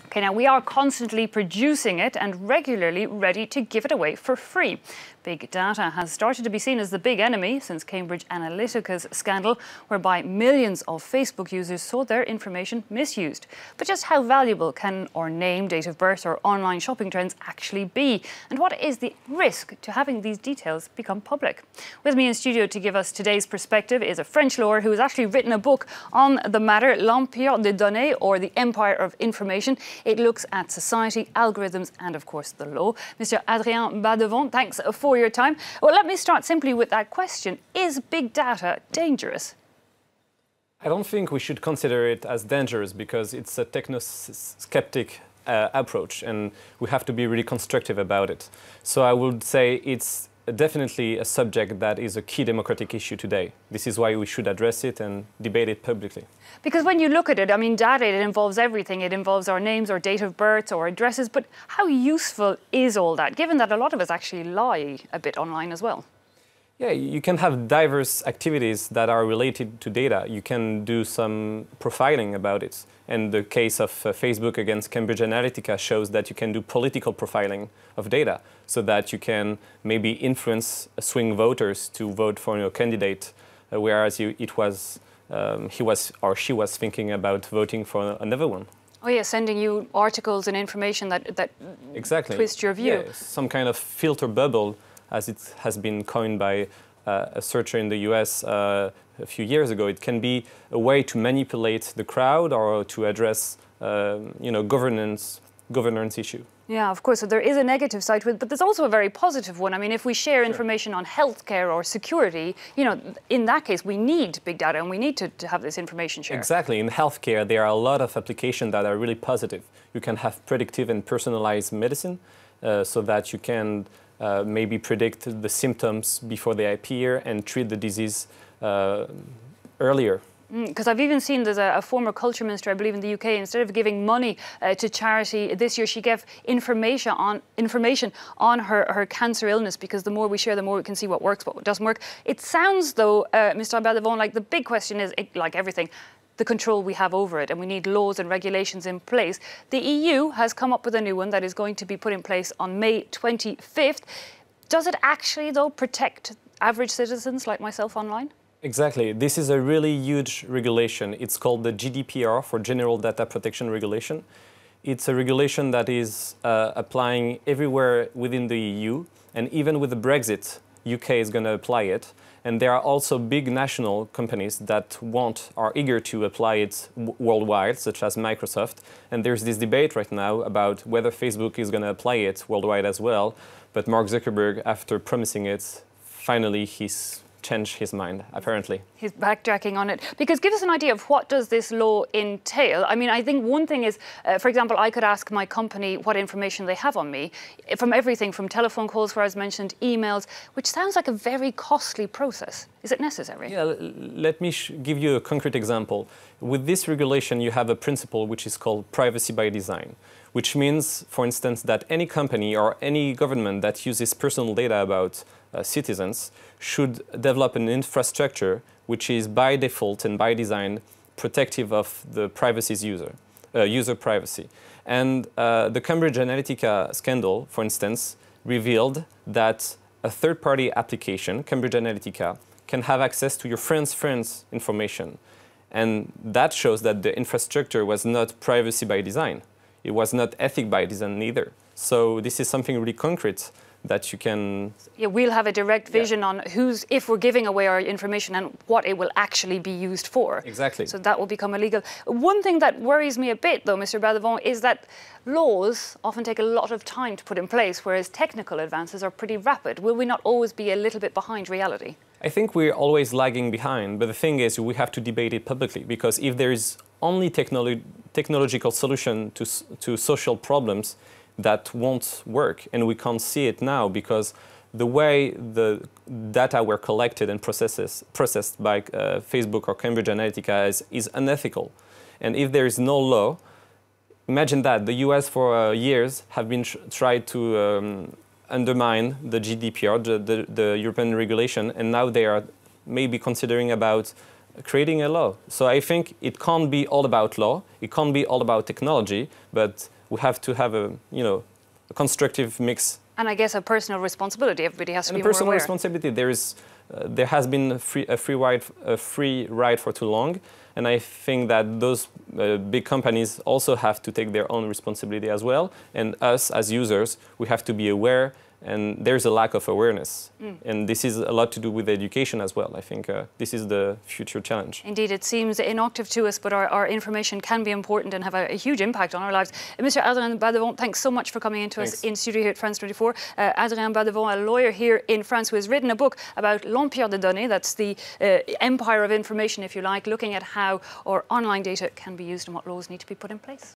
Okay, now we are constantly producing it and regularly ready to give it away for free. Big data has started to be seen as the big enemy since Cambridge Analytica's scandal, whereby millions of Facebook users saw their information misused. But just how valuable can our name, date of birth or online shopping trends actually be? And what is the risk to having these details become public? With me in studio to give us today's perspective is a French lawyer who has actually written a book on the matter, L'Empire des Données, or the Empire of Information. It looks at society, algorithms and, of course, the law. Mr. Adrien Badevant, thanks for your time. Well, let me start simply with that question. Is big data dangerous? I don't think we should consider it as dangerous because it's a techno-skeptic approach and we have to be really constructive about it. So I would say it's definitely a subject that is a key democratic issue today. This is why we should address it and debate it publicly. Because when you look at it, I mean, data, it involves everything. It involves our names, our date of birth, our addresses. But how useful is all that, given that a lot of us actually lie a bit online as well? Yeah, you can have diverse activities that are related to data. You can do some profiling about it. And the case of Facebook against Cambridge Analytica shows that you can do political profiling of data so that you can maybe influence swing voters to vote for your candidate, whereas he was or she was thinking about voting for another one. Oh yeah, sending you articles and information that exactly. twist your view. Yeah, some kind of filter bubble, as it has been coined by a searcher in the US a few years ago. It can be a way to manipulate the crowd or to address, governance issue. Yeah, of course. So there is a negative side to it, but there's also a very positive one. I mean, if we share information on healthcare or security, in that case, we need big data and we need to have this information shared. Exactly. In healthcare, there are a lot of applications that are really positive. You can have predictive and personalized medicine so that you can maybe predict the symptoms before they appear and treat the disease earlier. Because I've even seen there's a former culture minister, I believe in the UK, instead of giving money to charity this year, she gave information on her cancer illness, because the more we share, the more we can see what works, what doesn't work. It sounds, though, Mr. Badevant, like the big question is, like everything, the control we have over it, and we need laws and regulations in place. The EU has come up with a new one that is going to be put in place on May 25th. Does it actually, though, protect average citizens like myself online? Exactly. This is a really huge regulation. It's called the GDPR, for General Data Protection Regulation. It's a regulation that is applying everywhere within the EU, and even with the Brexit, UK is going to apply it. And there are also big national companies that are eager to apply it worldwide, such as Microsoft. And there's this debate right now about whether Facebook is going to apply it worldwide as well. But Mark Zuckerberg, after promising it, finally he's changed his mind, apparently. He's backtracking on it. Because give us an idea of what does this law entail? I mean, I think one thing is, for example, I could ask my company what information they have on me, from everything from telephone calls, where I was mentioned, emails, which sounds like a very costly process. Is it necessary? Yeah, let me give you a concrete example. With this regulation, you have a principle which is called privacy by design, which means, for instance, that any company or any government that uses personal data about citizens should develop an infrastructure which is by default and by design protective of the user privacy. And the Cambridge Analytica scandal, for instance, revealed that a third-party application, Cambridge Analytica, can have access to your friend's information. And that shows that the infrastructure was not privacy by design. It was not ethic by design either. So this is something really concrete that you can... Yeah, we'll have a direct vision on if we're giving away our information and what it will actually be used for. Exactly. So that will become illegal. One thing that worries me a bit, though, Mr. Badevant, is that laws often take a lot of time to put in place, whereas technical advances are pretty rapid. Will we not always be a little bit behind reality? I think we're always lagging behind, but the thing is we have to debate it publicly, because if there is only technological solution to social problems, that won't work, and we can't see it now because the way the data were collected and processed by Facebook or Cambridge Analytica is unethical. And if there is no law, imagine that the US for years have been tried to undermine the GDPR, the European regulation, and now they are maybe considering about creating a law. So I think it can't be all about law, it can't be all about technology, but we have to have a constructive mix. And I guess a personal responsibility. Everybody has to be more aware. And a personal responsibility. There has been a free ride for too long, and I think that those big companies also have to take their own responsibility as well. And us as users, we have to be aware. And there's a lack of awareness. And this is a lot to do with education as well. I think this is the future challenge. Indeed, it seems innocuous to us, but our information can be important and have a huge impact on our lives. Mr. Adrien Badevant, thanks so much for coming into us in studio here at France 24. Adrien Badevant, a lawyer here in France who has written a book about l'Empire des données, that's the empire of information, if you like, looking at how our online data can be used and what laws need to be put in place.